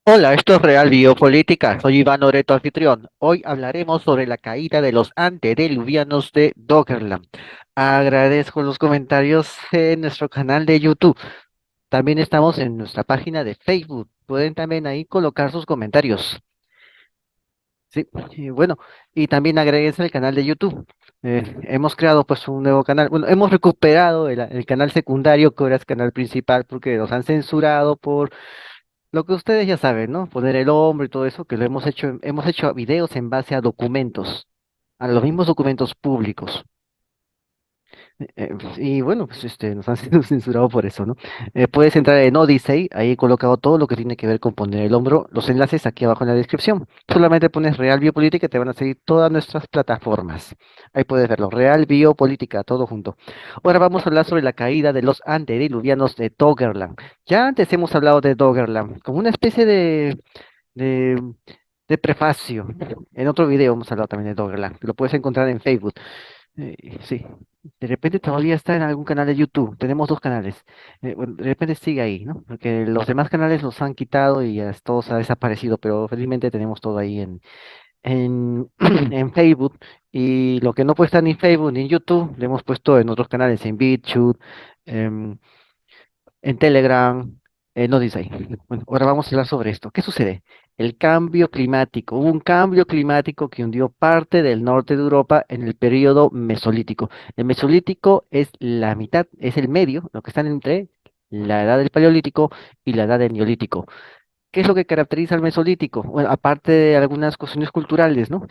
Hola, esto es Real Biopolítica. Soy Iván Oreto, anfitrión. Hoy hablaremos sobre la caída de los antediluvianos de Doggerland. Agradezco los comentarios en nuestro canal de YouTube. También estamos en nuestra página de Facebook. Pueden también ahí colocar sus comentarios. Sí, y bueno, y también agréguense al canal de YouTube. Hemos creado pues un nuevo canal. Bueno, hemos recuperado el canal secundario que ahora es canal principal porque nos han censurado por lo que ustedes ya saben, ¿no? Poner el hombro y todo eso, que lo hemos hecho videos en base a documentos, a los mismos documentos públicos. Y bueno, pues nos han sido censurado por eso, ¿no? Puedes entrar en Odyssey, ahí he colocado todo lo que tiene que ver con poner el hombro, los enlaces aquí abajo en la descripción. Solamente pones Real Biopolítica y te van a seguir todas nuestras plataformas. Ahí puedes verlo, Real Biopolítica, todo junto. Ahora vamos a hablar sobre la caída de los antediluvianos de Doggerland. Ya antes hemos hablado de Doggerland, como una especie de, de prefacio. En otro video hemos hablado también de Doggerland, lo puedes encontrar en Facebook. Sí, de repente todavía está en algún canal de YouTube. Tenemos dos canales. Bueno, de repente sigue ahí, ¿no? Porque los demás canales los han quitado y ya todo se ha desaparecido, pero felizmente tenemos todo ahí en, en Facebook. Y lo que no puede estar ni en Facebook ni en YouTube, le hemos puesto en otros canales, en BitChute, en Telegram, no dice ahí. Bueno, ahora vamos a hablar sobre esto. ¿Qué sucede? El cambio climático. Hubo un cambio climático que hundió parte del norte de Europa en el periodo mesolítico. El mesolítico es la mitad, es el medio, lo que están entre la edad del paleolítico y la edad del neolítico. ¿Qué es lo que caracteriza al mesolítico? Bueno, aparte de algunas cuestiones culturales, ¿no?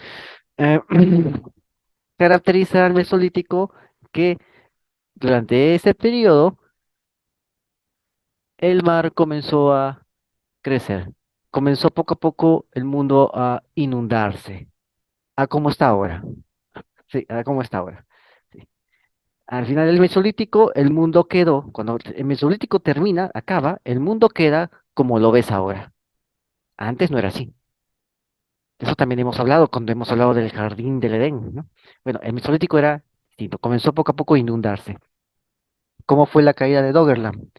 Eh, caracteriza al mesolítico que durante ese periodo el mar comenzó a crecer. Comenzó poco a poco el mundo a inundarse, a cómo está ahora. Sí, a cómo está ahora. Sí. Al final del Mesolítico, el mundo quedó, cuando el Mesolítico termina, acaba, el mundo queda como lo ves ahora. Antes no era así. De eso también hemos hablado cuando hemos hablado del jardín del Edén, ¿no? Bueno, el Mesolítico era distinto, comenzó poco a poco a inundarse. ¿Cómo fue la caída de Doggerland?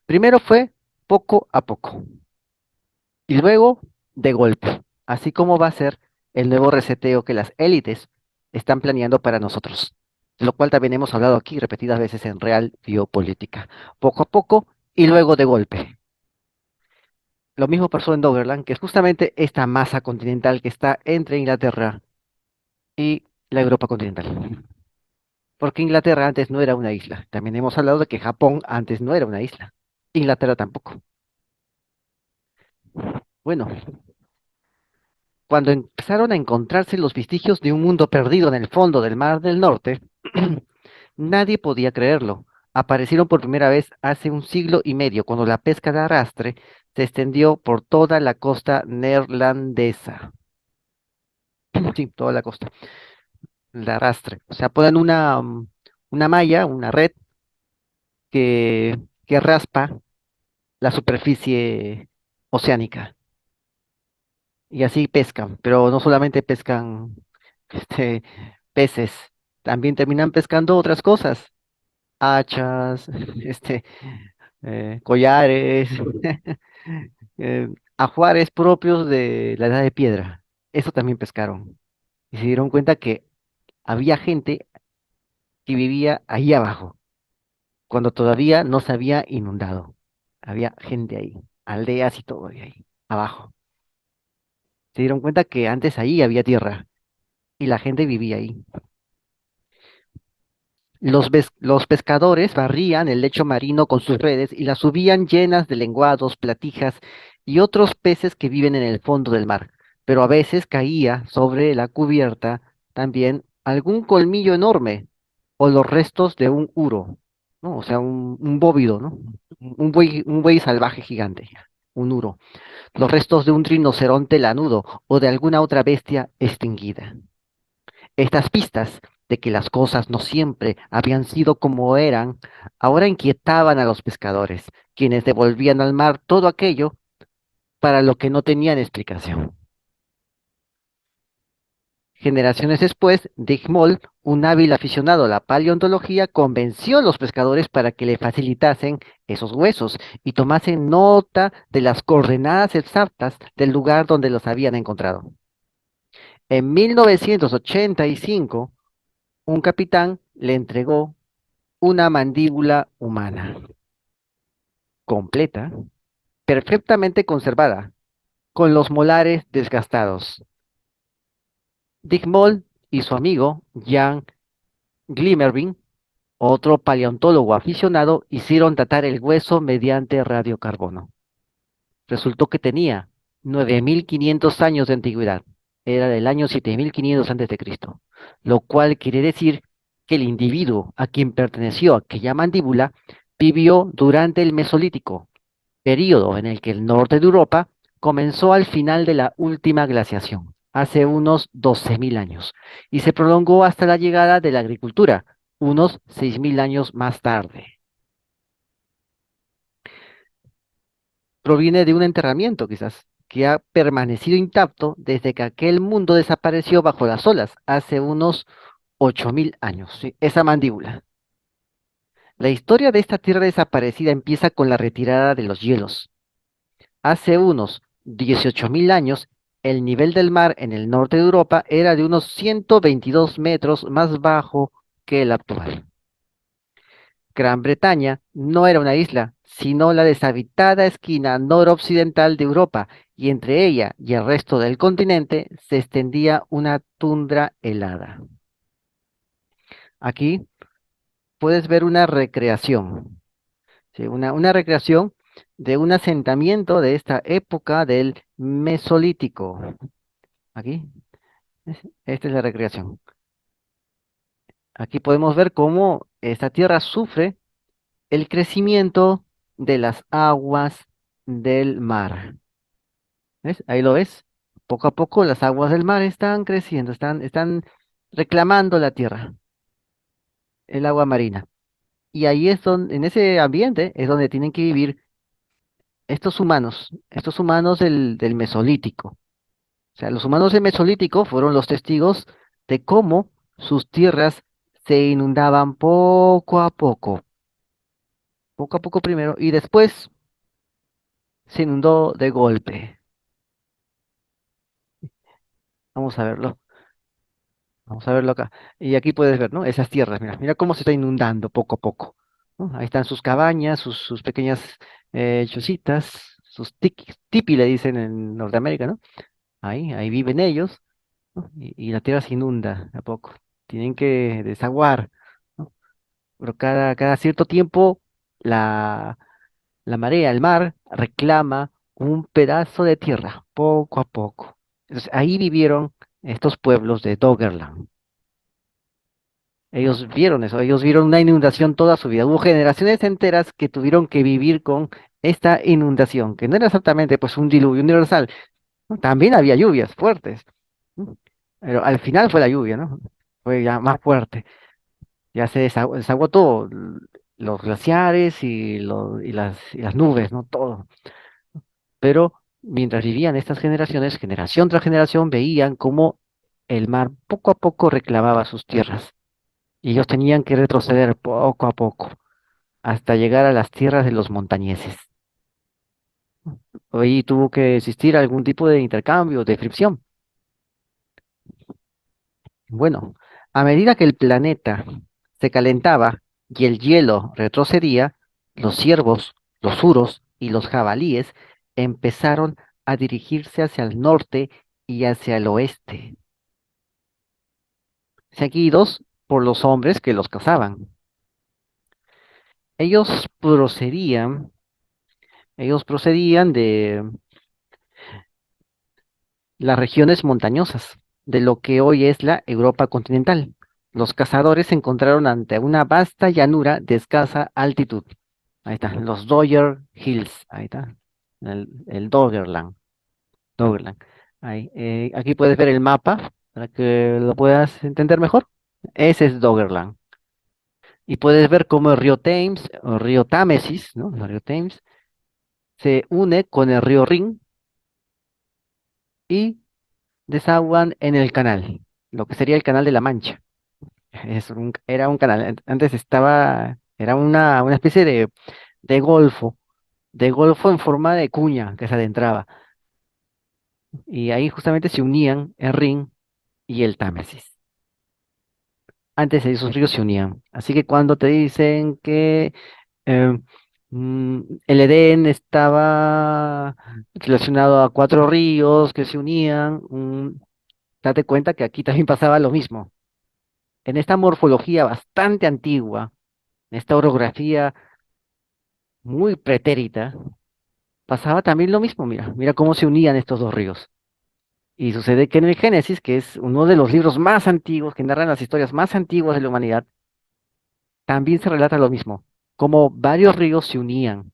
Primero fue poco a poco. Y luego de golpe, así como va a ser el nuevo reseteo que las élites están planeando para nosotros, de lo cual también hemos hablado aquí repetidas veces en Real Biopolítica, poco a poco y luego de golpe. Lo mismo pasó en Doggerland, que es justamente esta masa continental que está entre Inglaterra y la Europa continental. Porque Inglaterra antes no era una isla. También hemos hablado de que Japón antes no era una isla. Inglaterra tampoco. Bueno, cuando empezaron a encontrarse los vestigios de un mundo perdido en el fondo del Mar del Norte, nadie podía creerlo. Aparecieron por primera vez hace un siglo y medio, cuando la pesca de arrastre se extendió por toda la costa neerlandesa. Sí, toda la costa. El arrastre. O sea, ponen una malla, una red que raspa la superficie oceánica. Y así pescan, pero no solamente pescan este, peces, también terminan pescando otras cosas, hachas, este, collares, ajuares propios de la edad de piedra. Eso también pescaron. Y se dieron cuenta que había gente que vivía ahí abajo, cuando todavía no se había inundado. Había gente ahí, aldeas y todo ahí, abajo. Se dieron cuenta que antes ahí había tierra y la gente vivía ahí. Los pescadores barrían el lecho marino con sus redes y las subían llenas de lenguados, platijas y otros peces que viven en el fondo del mar. Pero a veces caía sobre la cubierta también algún colmillo enorme o los restos de un uro, ¿no? O sea, un bóvido, ¿no? Un buey salvaje gigante, un uro. Los restos de un rinoceronte lanudo o de alguna otra bestia extinguida. Estas pistas de que las cosas no siempre habían sido como eran, ahora inquietaban a los pescadores, quienes devolvían al mar todo aquello para lo que no tenían explicación. Generaciones después, Dick Moll, un hábil aficionado a la paleontología, convenció a los pescadores para que le facilitasen esos huesos y tomasen nota de las coordenadas exactas del lugar donde los habían encontrado. En 1985, un capitán le entregó una mandíbula humana, completa, perfectamente conservada, con los molares desgastados. Dick Moll y su amigo Jan Glimmerby, otro paleontólogo aficionado, hicieron datar el hueso mediante radiocarbono. Resultó que tenía 9.500 años de antigüedad. Era del año 7.500 antes de Cristo, lo cual quiere decir que el individuo a quien perteneció aquella mandíbula vivió durante el Mesolítico, período en el que el norte de Europa comenzó al final de la última glaciación, hace unos 12.000 años, y se prolongó hasta la llegada de la agricultura, unos 6.000 años más tarde. Proviene de un enterramiento, quizás, que ha permanecido intacto desde que aquel mundo desapareció bajo las olas, hace unos 8.000 años, ¿sí? Esa mandíbula. La historia de esta tierra desaparecida empieza con la retirada de los hielos. Hace unos 18.000 años, el nivel del mar en el norte de Europa era de unos 122 metros más bajo que el actual. Gran Bretaña no era una isla, sino la deshabitada esquina noroccidental de Europa, y entre ella y el resto del continente se extendía una tundra helada. Aquí puedes ver una recreación, ¿sí? Una recreación de un asentamiento de esta época del Mesolítico. Aquí. Esta es la recreación. Aquí podemos ver cómo esta tierra sufre el crecimiento de las aguas del mar. ¿Ves? Ahí lo ves. Poco a poco las aguas del mar están creciendo, están reclamando la tierra, el agua marina. Y ahí es donde, en ese ambiente es donde tienen que vivir estos humanos del Mesolítico. O sea, los humanos del Mesolítico fueron los testigos de cómo sus tierras se inundaban poco a poco primero, y después se inundó de golpe. Vamos a verlo, vamos a verlo acá. Y aquí puedes ver, ¿no? Esas tierras, mira, mira cómo se está inundando poco a poco, ¿no? Ahí están sus cabañas, sus pequeñas chocitas, sus tipi le dicen en Norteamérica, ¿no? Ahí viven ellos, ¿no? Y la tierra se inunda de a poco. Tienen que desaguar, ¿no? Pero cada cierto tiempo la, la marea, el mar, reclama un pedazo de tierra, poco a poco. Entonces, ahí vivieron estos pueblos de Doggerland. Ellos vieron eso, ellos vieron una inundación toda su vida. Hubo generaciones enteras que tuvieron que vivir con esta inundación, que no era exactamente pues un diluvio universal, ¿no? También había lluvias fuertes, ¿no? Pero al final fue la lluvia, ¿no? Fue ya más fuerte. Ya se desaguó todo, los glaciares y las nubes, ¿no? Todo. Pero mientras vivían estas generaciones, generación tras generación, veían cómo el mar poco a poco reclamaba sus tierras. Y ellos tenían que retroceder poco a poco hasta llegar a las tierras de los montañeses. Ahí tuvo que existir algún tipo de intercambio, de fricción. Bueno, a medida que el planeta se calentaba y el hielo retrocedía, los ciervos, los uros y los jabalíes empezaron a dirigirse hacia el norte y hacia el oeste, seguidos por los hombres que los cazaban. Ellos procedían, ellos procedían de las regiones montañosas, de lo que hoy es la Europa continental. Los cazadores se encontraron ante una vasta llanura de escasa altitud. Ahí está, los Dogger Hills, ahí está, el Doggerland, Doggerland. Ahí, aquí puedes ver el mapa para que lo puedas entender mejor. Ese es Doggerland. Y puedes ver cómo el río Thames, o río Támesis, ¿no? El río Thames, se une con el río Rin y desaguan en el canal. lo que sería el Canal de la Mancha. Era un canal, antes estaba, era una especie de golfo, de golfo en forma de cuña que se adentraba. Y ahí justamente se unían el Rin y el Támesis. Antes esos ríos se unían. Así que cuando te dicen que eh, el Edén estaba relacionado a cuatro ríos que se unían, date cuenta que aquí también pasaba lo mismo. En esta morfología bastante antigua, en esta orografía muy pretérita, pasaba también lo mismo. Mira, mira cómo se unían estos dos ríos. Y sucede que en el Génesis, que es uno de los libros más antiguos, que narran las historias más antiguas de la humanidad, también se relata lo mismo, como varios ríos se unían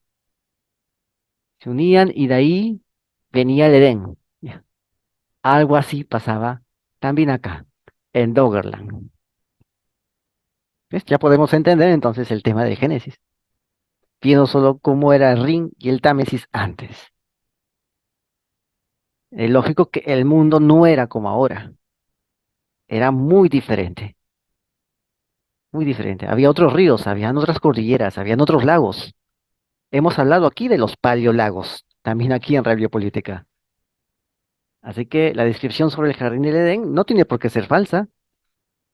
y de ahí venía el Edén. Ya. Algo así pasaba también acá, en Doggerland. ¿Ves? Ya podemos entender entonces el tema del Génesis, viendo solo cómo era el Rin y el Támesis antes. Es lógico que el mundo no era como ahora, era muy diferente, muy diferente. Había otros ríos, habían otras cordilleras, habían otros lagos. Hemos hablado aquí de los paleolagos, también aquí en Radio Política. Así que la descripción sobre el jardín del Edén no tiene por qué ser falsa.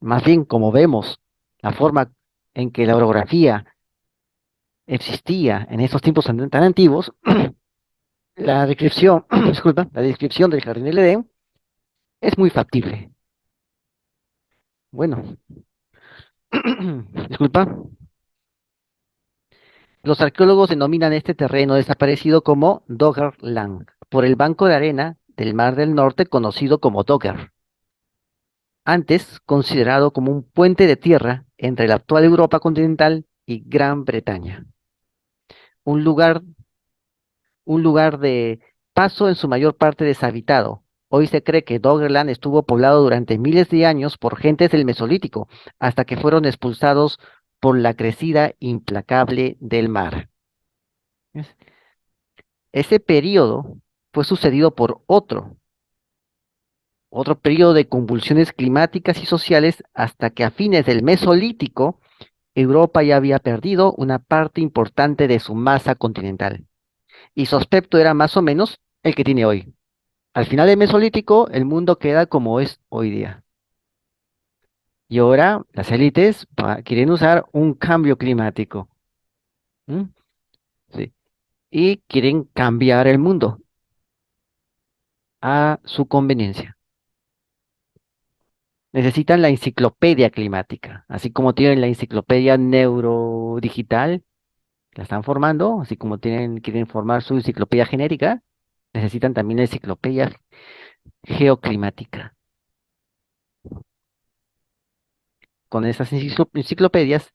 Más bien, como vemos, la forma en que la orografía existía en esos tiempos tan antiguos, la descripción, disculpa, la descripción del jardín del Edén es muy factible. Bueno, disculpa, los arqueólogos denominan este terreno desaparecido como Doggerland, por el banco de arena del Mar del Norte conocido como Dogger, antes considerado como un puente de tierra entre la actual Europa continental y Gran Bretaña, un lugar, un lugar de paso en su mayor parte deshabitado. Hoy se cree que Doggerland estuvo poblado durante miles de años por gentes del Mesolítico, hasta que fueron expulsados por la crecida implacable del mar. ¿Ves? Ese periodo fue sucedido por otro periodo de convulsiones climáticas y sociales hasta que a fines del Mesolítico Europa ya había perdido una parte importante de su masa continental y su aspecto era más o menos el que tiene hoy. Al final del Mesolítico, el mundo queda como es hoy día. Y ahora las élites quieren usar un cambio climático. ¿M? Sí. Y quieren cambiar el mundo a su conveniencia. Necesitan la enciclopedia climática, así como tienen la enciclopedia neurodigital, la están formando, así como quieren formar su enciclopedia genérica, necesitan también la enciclopedia geoclimática. Con esas enciclopedias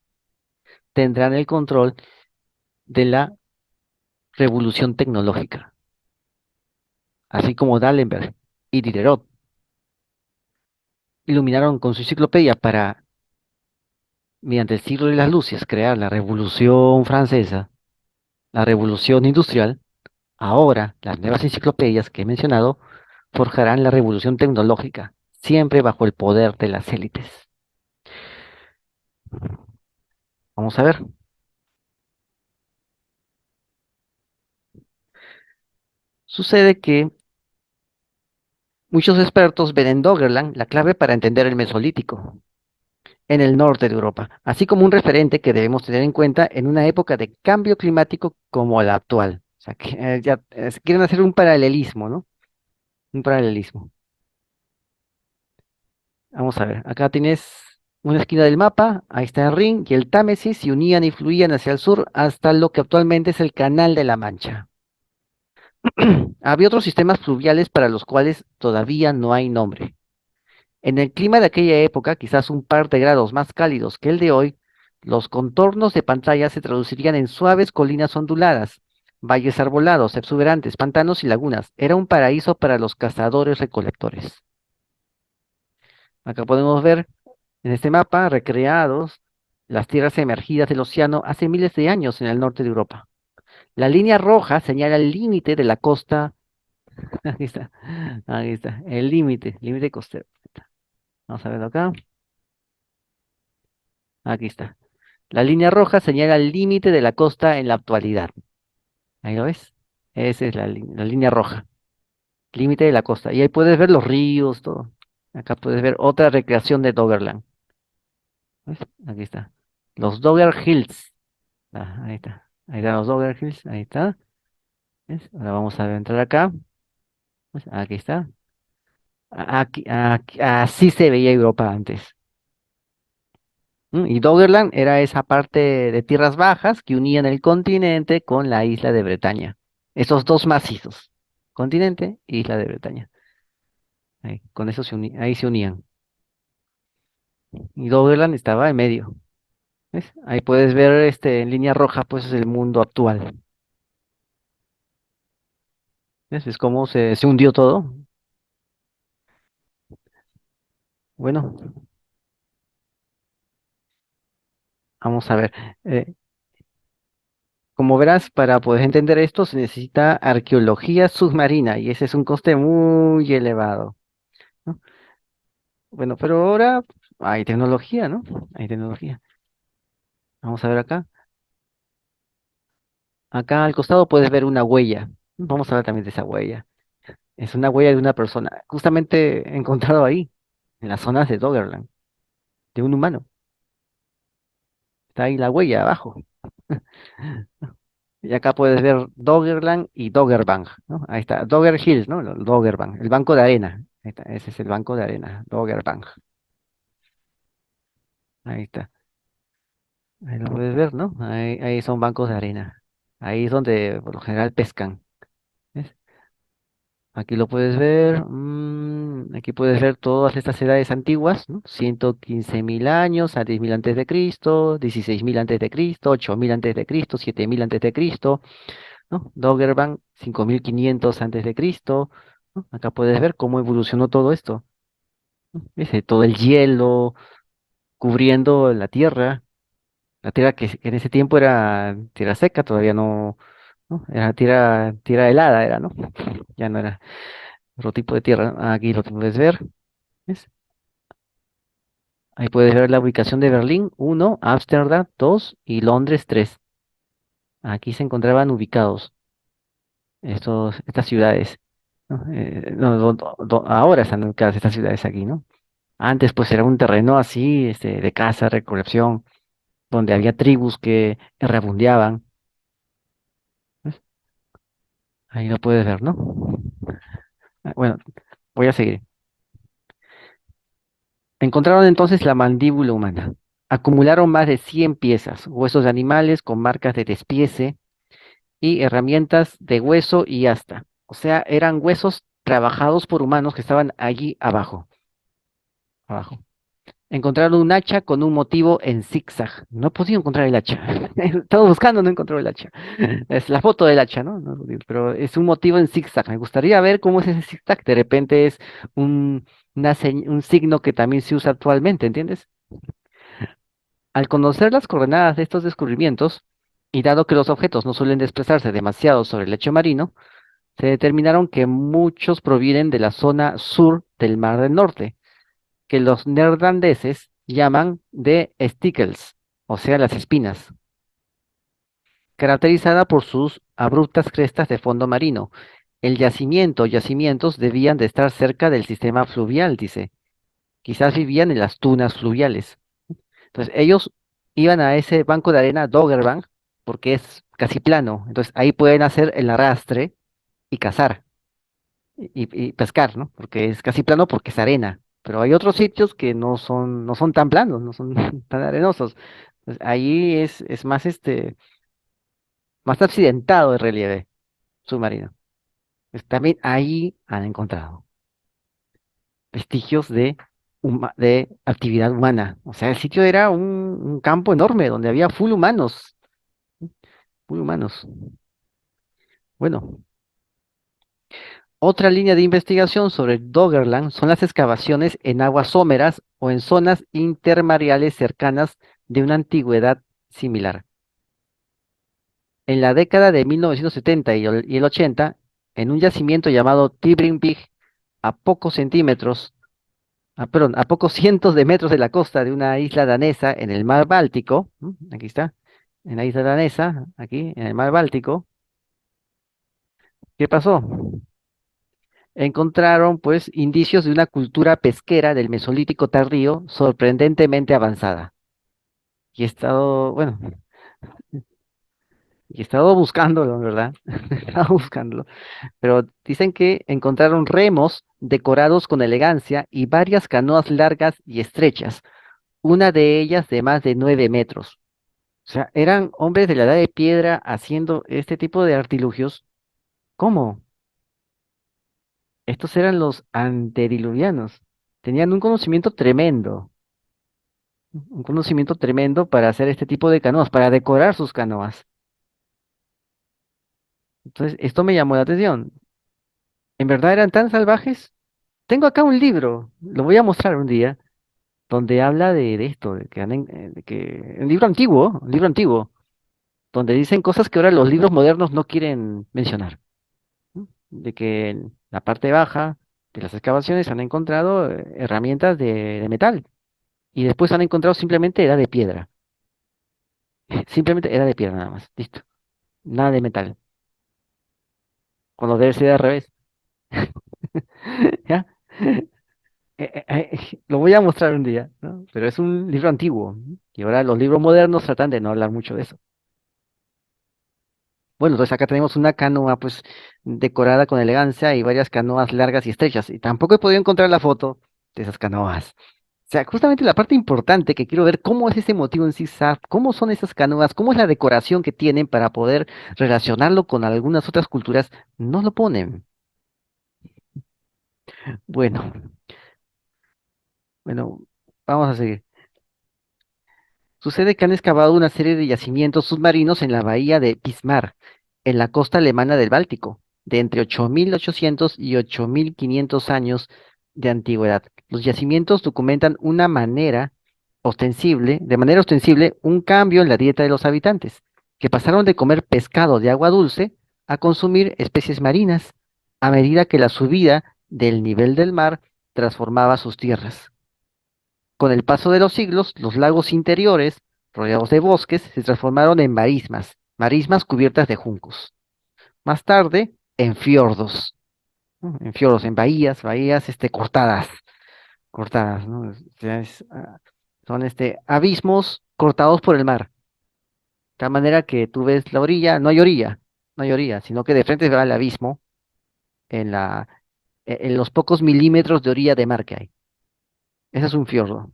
tendrán el control de la revolución tecnológica, así como D'Alembert y Diderot iluminaron con su enciclopedia para, mediante el siglo de las luces, crear la Revolución Francesa, la Revolución Industrial. Ahora, las nuevas enciclopedias que he mencionado forjarán la revolución tecnológica, siempre bajo el poder de las élites. Vamos a ver. Sucede que muchos expertos ven en Doggerland la clave para entender el Mesolítico en el norte de Europa, así como un referente que debemos tener en cuenta en una época de cambio climático como la actual. O sea, que ya quieren hacer un paralelismo, ¿no? Un paralelismo. Vamos a ver, acá tienes una esquina del mapa, ahí está el Rin y el Támesis se unían y fluían hacia el sur hasta lo que actualmente es el Canal de la Mancha. Había otros sistemas fluviales para los cuales todavía no hay nombre. En el clima de aquella época, quizás un par de grados más cálidos que el de hoy, los contornos de pantalla se traducirían en suaves colinas onduladas, valles arbolados, exuberantes, pantanos y lagunas. Era un paraíso para los cazadores recolectores. Acá podemos ver en este mapa recreados las tierras emergidas del océano hace miles de años en el norte de Europa. La línea roja señala el límite de la costa. Aquí está, el límite costero. Vamos a verlo acá. Aquí está. La línea roja señala el límite de la costa en la actualidad. Ahí lo ves. Esa es la línea roja. Límite de la costa. Y ahí puedes ver los ríos, todo. Acá puedes ver otra recreación de Doggerland. ¿Ves? Aquí está. Los Dogger Hills. Ah, ahí está. Ahí están los Dogger Hills. Ahí está. ¿Ves? Ahora vamos a entrar acá. ¿Ves? Aquí está. Así se veía Europa antes. Y Doggerland era esa parte de tierras bajas que unían el continente con la isla de Bretaña. Esos dos macizos. Continente e isla de Bretaña. Ahí, con eso ahí se unían. Y Doggerland estaba en medio. ¿Ves? Ahí puedes ver en línea roja, pues es el mundo actual. ¿Ves? Es como se hundió todo. Bueno, vamos a ver. Eh, Como verás, para poder entender esto se necesita arqueología submarina y ese es un coste muy elevado, ¿no? Bueno, pero ahora hay tecnología, ¿no? Hay tecnología. Vamos a ver acá. Acá al costado puedes ver una huella. Vamos a ver también de esa huella. Es una huella de una persona, justamente encontrado ahí, en las zonas de Doggerland, de un humano. Está ahí la huella abajo. Y acá puedes ver Doggerland y Doggerbank, ¿no? Ahí está, Dogger Hills, ¿no? Doggerbank, el banco de arena. Ahí está, ese es el banco de arena, Doggerbank. Ahí está. Ahí lo puedes ver, ¿no? Ahí son bancos de arena. Ahí es donde por lo general pescan. ¿Ves? Aquí lo puedes ver. Aquí puedes ver todas estas edades antiguas, ¿no? 115.000 años, a 10.000 antes de Cristo, 16.000 antes de Cristo, 8.000 antes de Cristo, 7.000 antes de Cristo, ¿no? Doggerbank, 5.500 antes de Cristo, ¿no? Acá puedes ver cómo evolucionó todo esto, ¿no? ¿Ves? Todo el hielo cubriendo la tierra que en ese tiempo era tierra seca, todavía no, era tierra helada, era, ¿no? Ya no era otro tipo de tierra. Aquí lo puedes ver, ¿ves? Ahí puedes ver la ubicación de Berlín, uno, Ámsterdam, 2 y Londres, 3. Aquí se encontraban ubicados estas ciudades, ¿no? No, ahora están ubicadas estas ciudades aquí, ¿no? Antes pues era un terreno así, de caza, recolección, donde había tribus que errabundeaban. ¿Ves? Ahí lo puedes ver, ¿no? Bueno, voy a seguir. Encontraron entonces la mandíbula humana. Acumularon más de 100 piezas, huesos de animales con marcas de despiece y herramientas de hueso y asta. O sea, eran huesos trabajados por humanos que estaban allí abajo, abajo. Encontraron un hacha con un motivo en zigzag. No he podido encontrar el hacha. Estaba buscando, no encontré el hacha. Es la foto del hacha, ¿no? Pero es un motivo en zigzag. Me gustaría ver cómo es ese zigzag. De repente es un, un signo que también se usa actualmente, ¿entiendes? Al conocer las coordenadas de estos descubrimientos, y dado que los objetos no suelen desplazarse demasiado sobre el lecho marino, se determinaron que muchos provienen de la zona sur del Mar del Norte, que los neerlandeses llaman de stickles, o sea, las espinas, caracterizada por sus abruptas crestas de fondo marino. El yacimiento o yacimientos debían de estar cerca del sistema fluvial, dice. Quizás vivían en las tunas fluviales. Entonces, ellos iban a ese banco de arena, Doggerbank, porque es casi plano. Entonces, ahí pueden hacer el arrastre y cazar y pescar, ¿no? Porque es casi plano porque es arena. Pero hay otros sitios que no son tan planos, no son tan arenosos. Entonces, ahí es más más accidentado el relieve submarino. Pues también ahí han encontrado vestigios de actividad humana. O sea, el sitio era un campo enorme donde había full humanos, full humanos. Bueno, otra línea de investigación sobre Doggerland son las excavaciones en aguas someras o en zonas intermareales cercanas de una antigüedad similar. En la década de 1970 y el 80, en un yacimiento llamado Tibrinbig, a pocos centímetros perdón, a pocos cientos de metros de la costa de una isla danesa en el mar Báltico, aquí está, en la isla danesa, aquí, en el mar Báltico, ¿qué pasó? Encontraron, pues, indicios de una cultura pesquera del Mesolítico tardío sorprendentemente avanzada. Y he estado, bueno, y he estado buscándolo, ¿verdad? He estado buscándolo. Pero dicen que encontraron remos decorados con elegancia y varias canoas largas y estrechas, una de ellas de más de 9 metros. O sea, eran hombres de la edad de piedra haciendo este tipo de artilugios. ¿Cómo? Estos eran los antediluvianos. Tenían un conocimiento tremendo para hacer este tipo de canoas, para decorar sus canoas. Entonces, esto me llamó la atención. ¿En verdad eran tan salvajes? Tengo acá un libro, lo voy a mostrar un día, donde habla de esto, de que, un libro antiguo, donde dicen cosas que ahora los libros modernos no quieren mencionar. ¿No? De que en la parte baja de las excavaciones han encontrado herramientas de metal y después han encontrado simplemente era de piedra. Simplemente era de piedra nada más. Listo. Nada de metal. Cuando debe ser al revés. ¿Ya? Lo voy a mostrar un día, ¿no? Pero es un libro antiguo. ¿No? Y ahora los libros modernos tratan de no hablar mucho de eso. Bueno, entonces acá tenemos una canoa pues decorada con elegancia y varias canoas largas y estrechas. Y tampoco he podido encontrar la foto de esas canoas. O sea, justamente la parte importante que quiero ver cómo es ese motivo en sí, cómo son esas canoas, cómo es la decoración que tienen para poder relacionarlo con algunas otras culturas, no lo ponen. Bueno, bueno, vamos a seguir. Sucede que han excavado una serie de yacimientos submarinos en la bahía de Bismarck, en la costa alemana del Báltico, de entre 8.800 y 8.500 años de antigüedad. Los yacimientos documentan de manera ostensible, un cambio en la dieta de los habitantes, que pasaron de comer pescado de agua dulce a consumir especies marinas, a medida que la subida del nivel del mar transformaba sus tierras. Con el paso de los siglos, los lagos interiores, rodeados de bosques, se transformaron en marismas cubiertas de juncos. Más tarde, en fiordos, ¿no? En fiordos, en bahías cortadas, ¿no? O sea, son abismos cortados por el mar. De tal manera que tú ves la orilla, no hay orilla, sino que de frente va el abismo en en los pocos milímetros de orilla de mar que hay. Ese es un fiordo.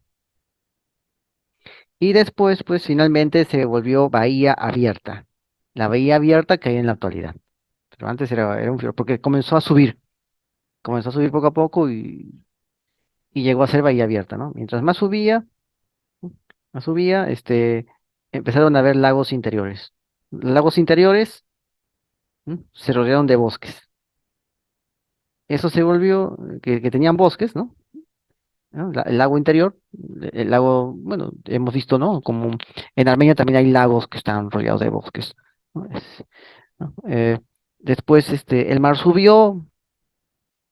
Y después, pues finalmente se volvió bahía abierta. La bahía abierta que hay en la actualidad. Pero antes era un fiordo, porque comenzó a subir poco a poco y llegó a ser bahía abierta, ¿no? Mientras más subía, empezaron a haber lagos interiores. Lagos interiores, se rodearon de bosques. Eso se volvió, que tenían bosques, ¿no? ¿No? El lago interior, el lago, bueno, hemos visto, ¿no? Como en Armenia también hay lagos que están rodeados de bosques. ¿No? ¿No? Después, el mar subió,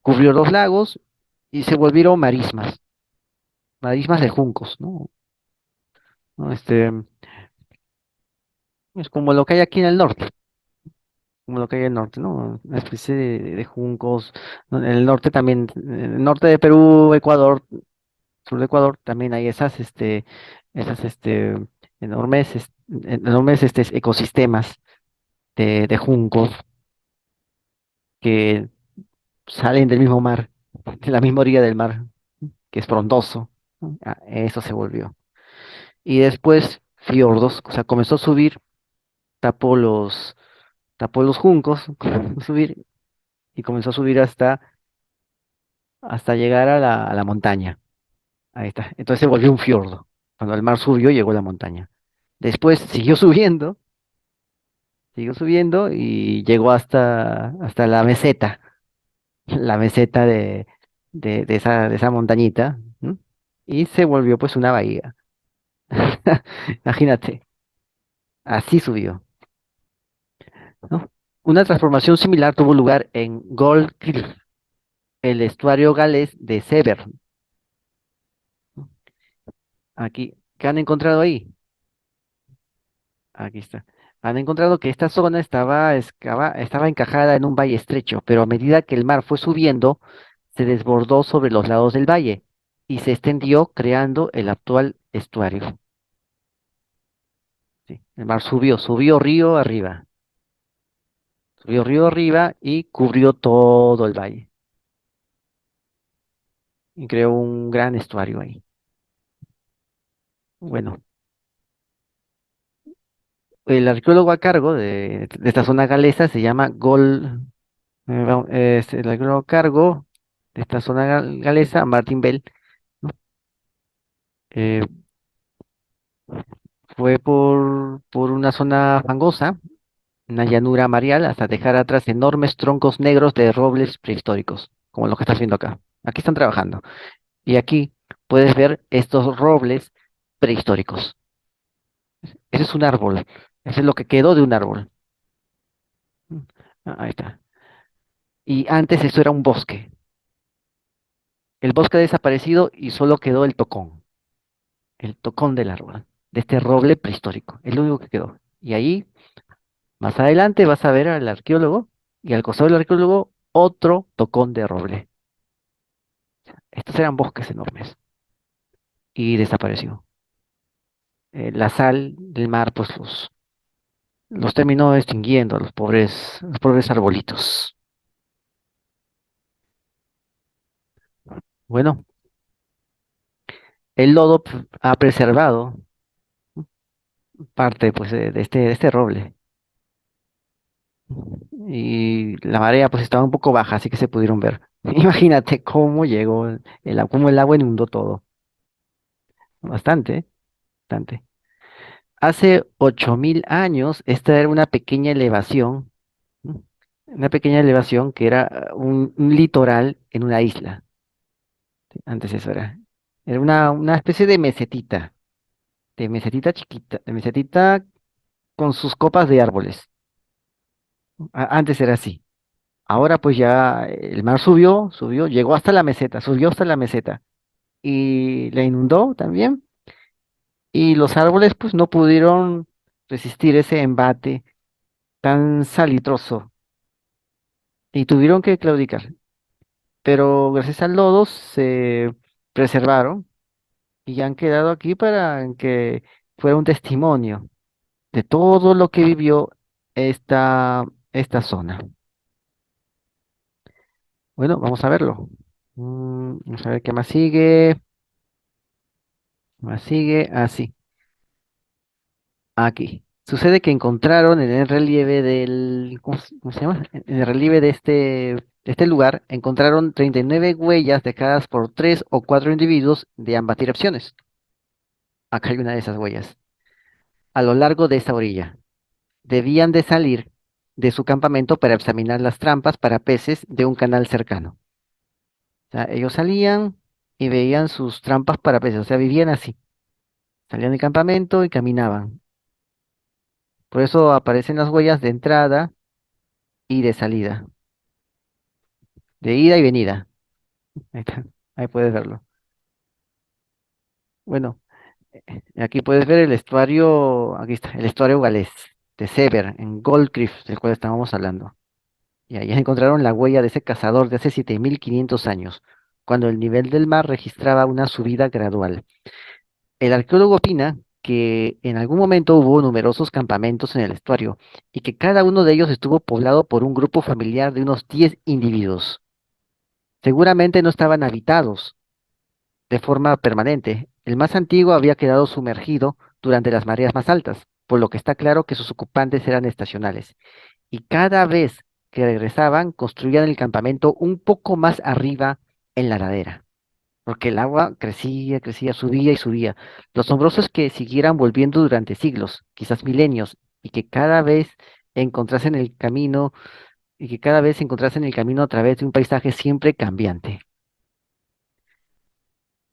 cubrió los lagos y se volvieron marismas de juncos, ¿no? ¿No? Es como lo que hay aquí en el norte, como lo que hay en el norte, ¿no? Una especie de juncos. ¿No? En el norte también, en el norte de Perú, Ecuador, sur de Ecuador, también hay esas, enormes, ecosistemas de juncos que salen del mismo mar, de la misma orilla del mar, que es frondoso. ¿No? Eso se volvió. Y después fiordos, o sea, comenzó a subir, tapó los, tapó los juncos, comenzó a subir y comenzó a subir hasta llegar a la montaña. Ahí está. Entonces se volvió un fiordo. Cuando el mar subió, llegó a la montaña. Después siguió subiendo y llegó hasta la meseta, la meseta de esa montañita, ¿no? Y se volvió pues una bahía. Imagínate, así subió, ¿no? Una transformación similar tuvo lugar en Gold Cliff, el estuario galés de Severn, Aquí, ¿qué han encontrado ahí? Aquí está. Han encontrado que esta zona estaba encajada en un valle estrecho, pero a medida que el mar fue subiendo, se desbordó sobre los lados del valle y se extendió creando el actual estuario. Sí, el mar subió río arriba y cubrió todo el valle y creó un gran estuario ahí. Bueno, el arqueólogo a cargo de esta zona galesa se llama es el arqueólogo a cargo de esta zona galesa, Martin Bell, ¿no? Eh, Fue por una zona fangosa, una llanura mareal, hasta dejar atrás enormes troncos negros de robles prehistóricos, como lo que estás viendo acá. Aquí están trabajando. Y aquí puedes ver estos robles prehistóricos. Ese es un árbol. Ese es lo que quedó de un árbol. Mm, ahí está. Y antes esto era un bosque. El bosque ha desaparecido y solo quedó el tocón del árbol, de este roble prehistórico. Es lo único que quedó. Y ahí, más adelante, vas a ver al arqueólogo y al costado del arqueólogo otro tocón de roble. Estos eran bosques enormes y desapareció. La sal del mar, pues los terminó extinguiendo, a los pobres arbolitos. Bueno, el lodo ha preservado parte pues, de este roble. Y la marea pues estaba un poco baja, así que se pudieron ver. Imagínate cómo llegó cómo el agua inundó todo. Bastante, bastante. Hace 8000 años, esta era ¿no? Una pequeña elevación que era un litoral en una isla. ¿Sí? Antes eso era. Era una especie de mesetita chiquita, de mesetita con sus copas de árboles. Antes era así. Ahora pues ya el mar subió, llegó hasta la meseta, subió hasta la meseta y la inundó también y los árboles pues no pudieron resistir ese embate tan salitroso y tuvieron que claudicar. Pero gracias al lodo se preservaron y han quedado aquí para que fuera un testimonio de todo lo que vivió esta, esta zona. Bueno, vamos a verlo. Vamos a ver qué más sigue. Más sigue así. Aquí. Sucede que encontraron en el relieve ¿cómo se llama? En el relieve de este lugar, encontraron 39 huellas dejadas por tres o cuatro individuos de ambas direcciones. Acá hay una de esas huellas. A lo largo de esta orilla. Debían de salir de su campamento para examinar las trampas para peces de un canal cercano. O sea, ellos salían y veían sus trampas para peces. O sea, vivían así. Salían del campamento y caminaban. Por eso aparecen las huellas de entrada y de salida, de ida y venida. Ahí está, ahí puedes verlo. Bueno, aquí puedes ver el estuario, aquí está, el estuario galés de Sever, en Gold Cliff, del cual estábamos hablando. Y ahí encontraron la huella de ese cazador de hace 7500 años, cuando el nivel del mar registraba una subida gradual. El arqueólogo opina que en algún momento hubo numerosos campamentos en el estuario y que cada uno de ellos estuvo poblado por un grupo familiar de unos 10 individuos. Seguramente no estaban habitados de forma permanente. El más antiguo había quedado sumergido durante las mareas más altas, por lo que está claro que sus ocupantes eran estacionales. Y cada vez que regresaban, construían el campamento un poco más arriba en la ladera, porque el agua crecía, crecía, subía y subía. Lo asombroso es que siguieran volviendo durante siglos, quizás milenios, y que cada vez encontrasen el camino, y que cada vez se encontrasen el camino a través de un paisaje siempre cambiante.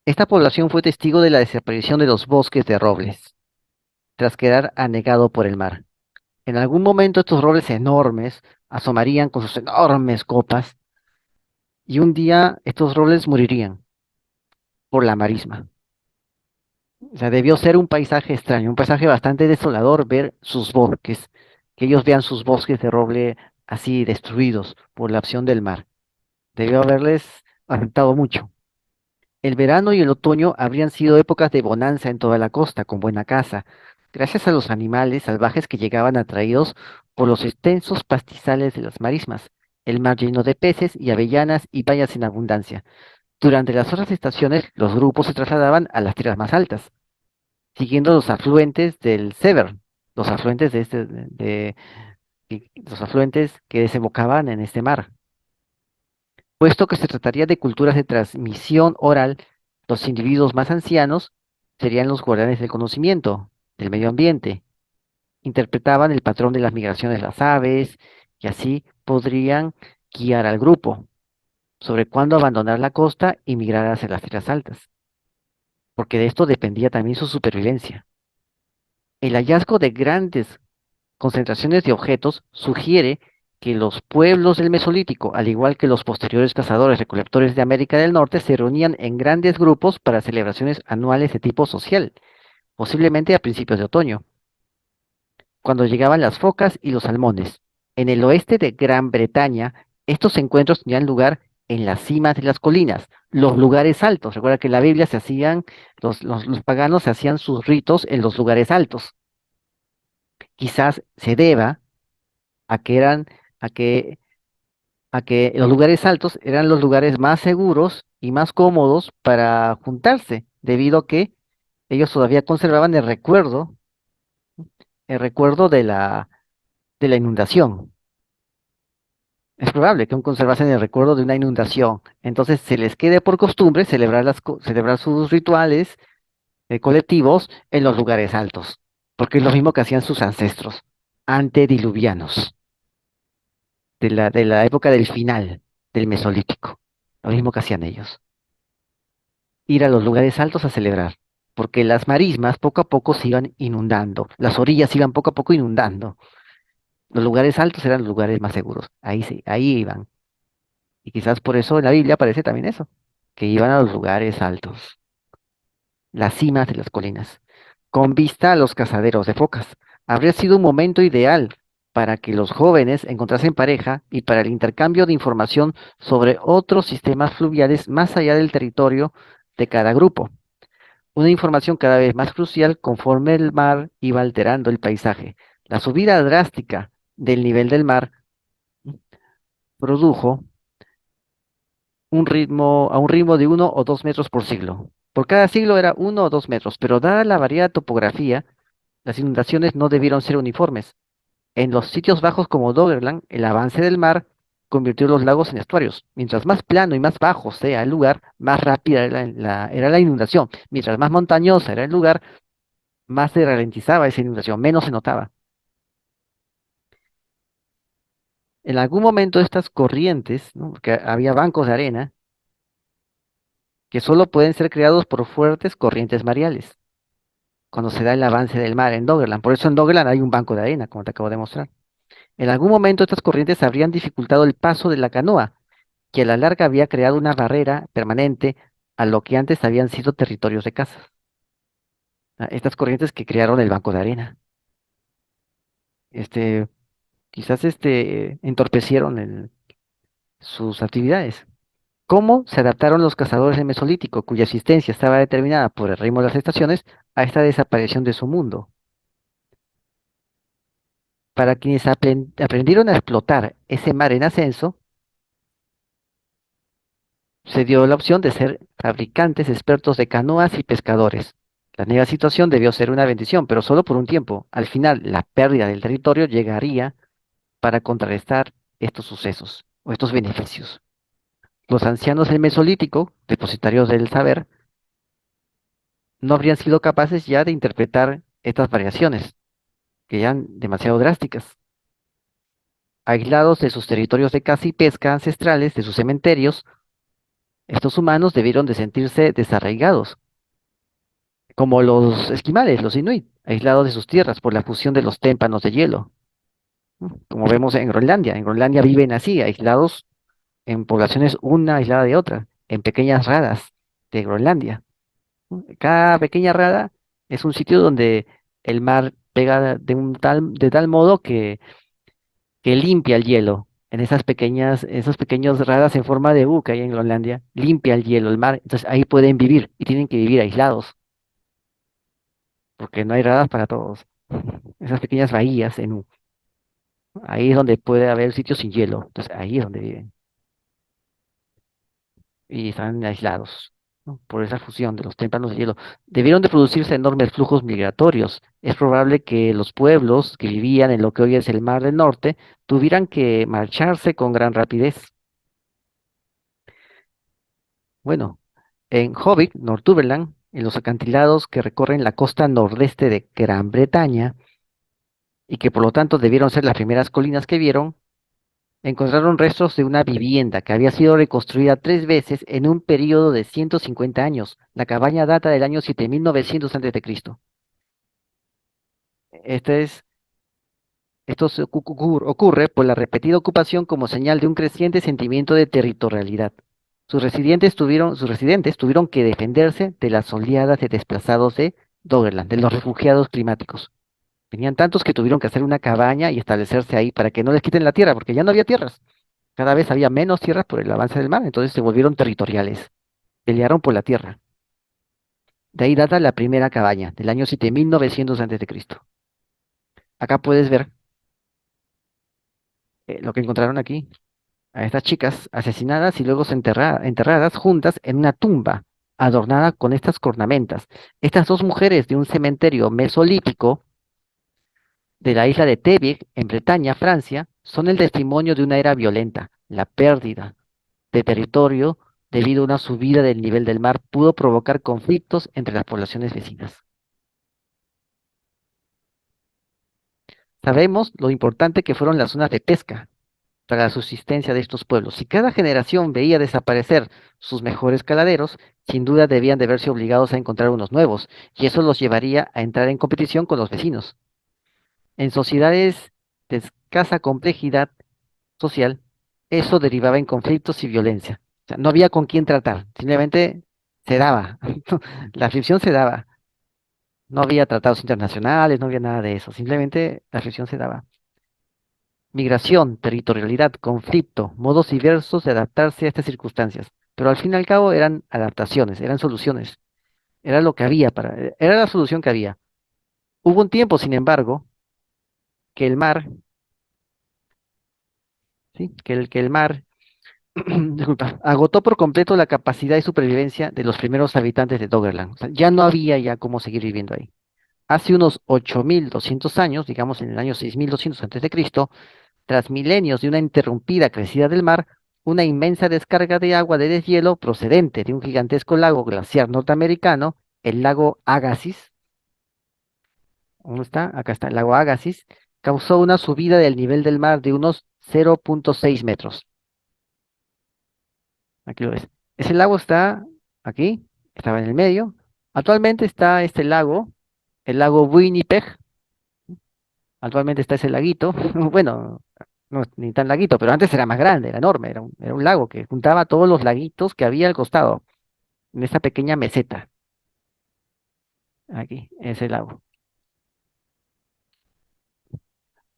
Esta población fue testigo de la desaparición de los bosques de robles, tras quedar anegado por el mar. En algún momento estos robles enormes asomarían con sus enormes copas y un día estos robles morirían por la marisma. O sea, debió ser un paisaje extraño, un paisaje bastante desolador ver sus bosques, que ellos vean sus bosques de roble así destruidos por la acción del mar. Debió haberles afectado mucho. El verano y el otoño habrían sido épocas de bonanza en toda la costa, con buena caza, gracias a los animales salvajes que llegaban atraídos por los extensos pastizales de las marismas, el mar lleno de peces y avellanas y bayas en abundancia. Durante las otras estaciones, los grupos se trasladaban a las tierras más altas, siguiendo los afluentes del Severn, los afluentes los afluentes que desembocaban en este mar. Puesto que se trataría de culturas de transmisión oral, los individuos más ancianos serían los guardianes del conocimiento, del medio ambiente. Interpretaban el patrón de las migraciones de las aves y así podrían guiar al grupo sobre cuándo abandonar la costa y migrar hacia las tierras altas, porque de esto dependía también su supervivencia. El hallazgo de grandes concentraciones de objetos sugiere que los pueblos del Mesolítico, al igual que los posteriores cazadores recolectores de América del Norte, se reunían en grandes grupos para celebraciones anuales de tipo social, posiblemente a principios de otoño, cuando llegaban las focas y los salmones. En el oeste de Gran Bretaña, estos encuentros tenían lugar en las cimas de las colinas, los lugares altos. Recuerda que en la Biblia se hacían, los paganos se hacían sus ritos en los lugares altos. Quizás se deba a que eran, a que los lugares altos eran los lugares más seguros y más cómodos para juntarse, debido a que ellos todavía conservaban el recuerdo de la inundación. Es probable que aún conservasen el recuerdo de una inundación. Entonces se les quede por costumbre celebrar sus rituales colectivos en los lugares altos, porque es lo mismo que hacían sus ancestros antediluvianos de la época del final del Mesolítico. Lo mismo que hacían ellos. Ir a los lugares altos a celebrar, porque las marismas poco a poco se iban inundando, las orillas se iban poco a poco inundando. Los lugares altos eran los lugares más seguros, ahí sí, ahí iban. Y quizás por eso en la Biblia aparece también eso, que iban a los lugares altos, las cimas de las colinas, con vista a los cazaderos de focas. Habría sido un momento ideal para que los jóvenes encontrasen pareja y para el intercambio de información sobre otros sistemas fluviales más allá del territorio de cada grupo. Una información cada vez más crucial conforme el mar iba alterando el paisaje. La subida drástica del nivel del mar produjo a un ritmo de 1 o 2 metros por siglo. Por cada siglo era 1 o 2 metros, pero dada la variada topografía, las inundaciones no debieron ser uniformes. En los sitios bajos como Doggerland, el avance del mar convirtió los lagos en estuarios. Mientras más plano y más bajo sea el lugar, más rápida era la inundación. Mientras más montañosa era el lugar, más se ralentizaba esa inundación, menos se notaba. En algún momento estas corrientes, ¿no? Porque había bancos de arena, que solo pueden ser creados por fuertes corrientes mareales, cuando se da el avance del mar en Doggerland. Por eso en Doggerland hay un banco de arena, como te acabo de mostrar. En algún momento estas corrientes habrían dificultado el paso de la canoa, que a la larga había creado una barrera permanente a lo que antes habían sido territorios de caza. Estas corrientes que crearon el banco de arena. Este, quizás entorpecieron sus actividades. ¿Cómo se adaptaron los cazadores del Mesolítico, cuya existencia estaba determinada por el ritmo de las estaciones, a esta desaparición de su mundo? Para quienes aprendieron a explotar ese mar en ascenso, se dio la opción de ser fabricantes expertos de canoas y pescadores. La nueva situación debió ser una bendición, pero solo por un tiempo. Al final, la pérdida del territorio llegaría para contrarrestar estos sucesos o estos beneficios. Los ancianos del Mesolítico, depositarios del saber, no habrían sido capaces ya de interpretar estas variaciones, que eran demasiado drásticas. Aislados de sus territorios de caza y pesca ancestrales, de sus cementerios, estos humanos debieron de sentirse desarraigados, como los esquimales, los inuit, aislados de sus tierras por la fusión de los témpanos de hielo, ¿no? Como vemos en Groenlandia. En Groenlandia viven así, aislados en poblaciones una aislada de otra, en pequeñas radas de Groenlandia, ¿no? Cada pequeña rada Es un sitio donde el mar pega de tal modo que limpia el hielo. En esas pequeñas, esos pequeños radas en forma de U que hay en Groenlandia, limpia el hielo, el mar. Entonces ahí pueden vivir y tienen que vivir aislados, porque no hay radas para todos. Esas pequeñas bahías en U. Ahí es donde puede haber sitios sin hielo. Entonces ahí es donde viven y están aislados, ¿no? Por esa fusión de los témpanos de hielo. Debieron de producirse enormes flujos migratorios. Es probable que los pueblos que vivían en lo que hoy es el Mar del Norte tuvieran que marcharse con gran rapidez. Bueno, en Hobbit, Northumberland, en los acantilados que recorren la costa nordeste de Gran Bretaña y que por lo tanto debieron ser las primeras colinas que vieron, encontraron restos de una vivienda que había sido reconstruida tres veces en un periodo de 150 años. La cabaña data del año 7900 a.C. Este es, ocurre por la repetida ocupación como señal de un creciente sentimiento de territorialidad. Sus residentes tuvieron que defenderse de las oleadas de desplazados de Doggerland, de los refugiados climáticos. Tenían tantos que tuvieron que hacer una cabaña y establecerse ahí para que no les quiten la tierra, porque ya no había tierras. Cada vez había menos tierras por el avance del mar, entonces se volvieron territoriales, pelearon por la tierra. De ahí data la primera cabaña, del año 7900 a.C. Acá puedes ver lo que encontraron aquí, a estas chicas asesinadas y luego enterradas juntas en una tumba adornada con estas cornamentas. Estas dos mujeres de un cementerio mesolítico de la isla de Tebig, en Bretaña, Francia, son el testimonio de una era violenta. La pérdida de territorio debido a una subida del nivel del mar pudo provocar conflictos entre las poblaciones vecinas. Sabemos lo importante que fueron las zonas de pesca para la subsistencia de estos pueblos. Si cada generación veía desaparecer sus mejores caladeros, sin duda debían de verse obligados a encontrar unos nuevos, y eso los llevaría a entrar en competición con los vecinos. En sociedades de escasa complejidad social, eso derivaba en conflictos y violencia. O sea, no había con quién tratar, simplemente se daba. La fricción se daba. No había tratados internacionales, no había nada de eso, simplemente la fricción se daba. Migración, territorialidad, conflicto, modos diversos de adaptarse a estas circunstancias. Pero al fin y al cabo eran adaptaciones, eran soluciones. Era lo que había era la solución que había. Hubo un tiempo, sin embargo, que el mar, ¿sí? Que el mar, disculpa, agotó por completo la capacidad de supervivencia de los primeros habitantes de Doggerland. O sea, ya no había ya cómo seguir viviendo ahí. Hace unos 8200 años, digamos en el año 6200 a.C., tras milenios de una interrumpida crecida del mar, una inmensa descarga de agua de deshielo procedente de un gigantesco lago glaciar norteamericano, el lago Agassiz, ¿dónde está? Acá está, el lago Agassiz, causó una subida del nivel del mar de unos 0,6 metros. Aquí lo ves. Ese lago está aquí, estaba en el medio. Actualmente está este lago, el lago Winnipeg. Actualmente está ese laguito. Bueno, no es ni tan laguito, pero antes era más grande, era enorme, era un lago que juntaba todos los laguitos que había al costado, en esta pequeña meseta. Aquí, ese lago.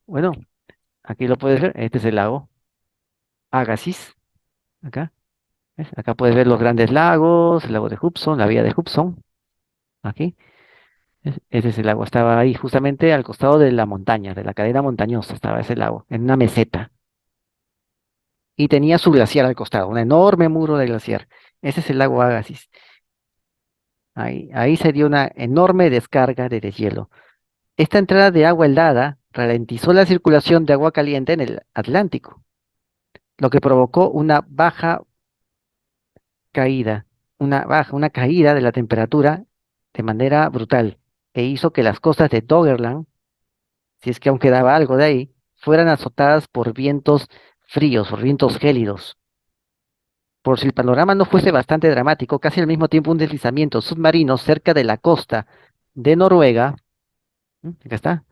Bueno, aquí lo puedes ver, este es el lago Agassiz, acá. ¿Ves? Acá puedes ver los grandes lagos, el lago de Hudson, la vía de Hudson, aquí. ¿Ves? Ese es el lago, estaba ahí justamente al costado de la montaña, de la cadena montañosa, estaba ese lago, en una meseta. Y tenía su glaciar al costado, un enorme muro de glaciar. Ese es el lago Agassiz. Ahí se dio una enorme descarga de deshielo. Esta entrada de agua helada ralentizó la circulación de agua caliente en el Atlántico, lo que provocó caída, una caída de la temperatura de manera brutal, e hizo que las costas de Doggerland, si es que aún quedaba algo de ahí, fueran azotadas por vientos fríos, por vientos gélidos. Por si el panorama no fuese bastante dramático, casi al mismo tiempo un deslizamiento submarino cerca de la costa de Noruega, acá está,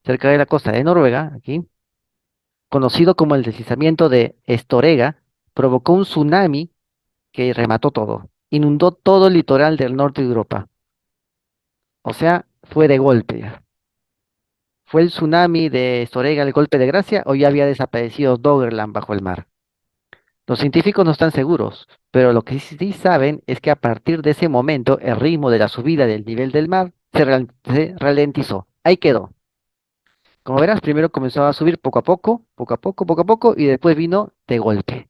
cerca de la costa de Noruega, aquí, conocido como el deslizamiento de Estorega, provocó un tsunami que remató todo, inundó todo el litoral del norte de Europa. O sea, fue de golpe ya. ¿Fue el tsunami de Sorega el golpe de gracia o ya había desaparecido Doggerland bajo el mar? Los científicos no están seguros, pero lo que sí saben es que a partir de ese momento el ritmo de la subida del nivel del mar se ralentizó. Ahí quedó. Como verás, primero comenzó a subir poco a poco, poco a poco, poco a poco, y después vino de golpe.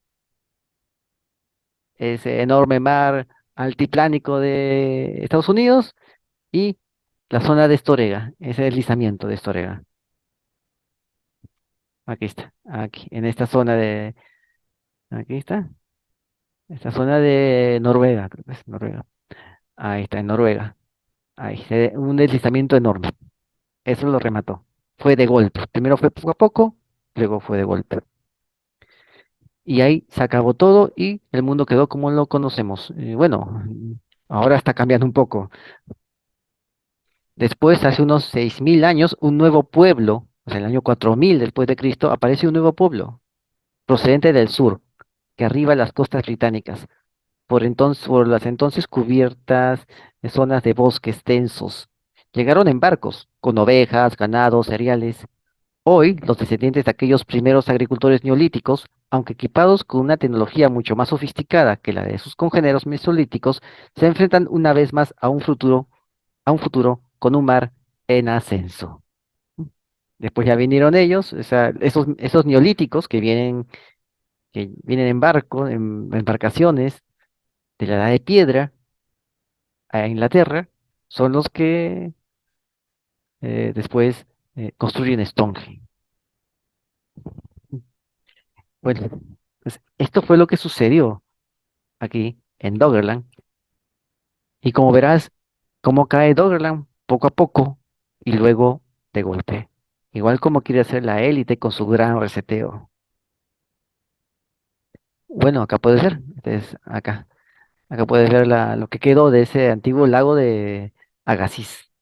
Ese enorme mar altiplánico de Estados Unidos y la zona de Estorega, ese deslizamiento de Estorega. Aquí está, aquí, en esta zona de, aquí está, esta zona de Noruega, creo que es Noruega. Ahí está, en Noruega. Ahí, un deslizamiento enorme. Eso lo remató. Fue de golpe. Primero fue poco a poco, luego fue de golpe. Y ahí se acabó todo y el mundo quedó como lo conocemos. Bueno, ahora está cambiando un poco. Después, hace unos 6.000 años, un nuevo pueblo, o sea, en el año 4000 después de Cristo, aparece un nuevo pueblo, procedente del sur, que arriba las costas británicas, por las entonces cubiertas zonas de bosques densos. Llegaron en barcos, con ovejas, ganados, cereales. Hoy, los descendientes de aquellos primeros agricultores neolíticos, aunque equipados con una tecnología mucho más sofisticada que la de sus congéneros mesolíticos, se enfrentan una vez más a un futuro con un mar en ascenso. Después ya vinieron ellos, o sea, esos neolíticos que vienen en barco, en embarcaciones de la edad de piedra a Inglaterra, son los que después construyen Stonehenge. Bueno, pues esto fue lo que sucedió aquí en Doggerland. Y como verás, cómo cae Doggerland poco a poco y luego de golpe. Igual como quiere hacer la élite con su gran reseteo. Bueno, acá puedes ver, entonces acá puedes ver lo que quedó de ese antiguo lago de Agassiz.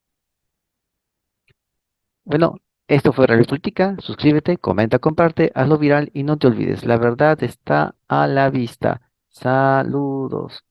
Bueno, esto fue Radio Política, suscríbete, comenta, comparte, hazlo viral y no te olvides, la verdad está a la vista. Saludos.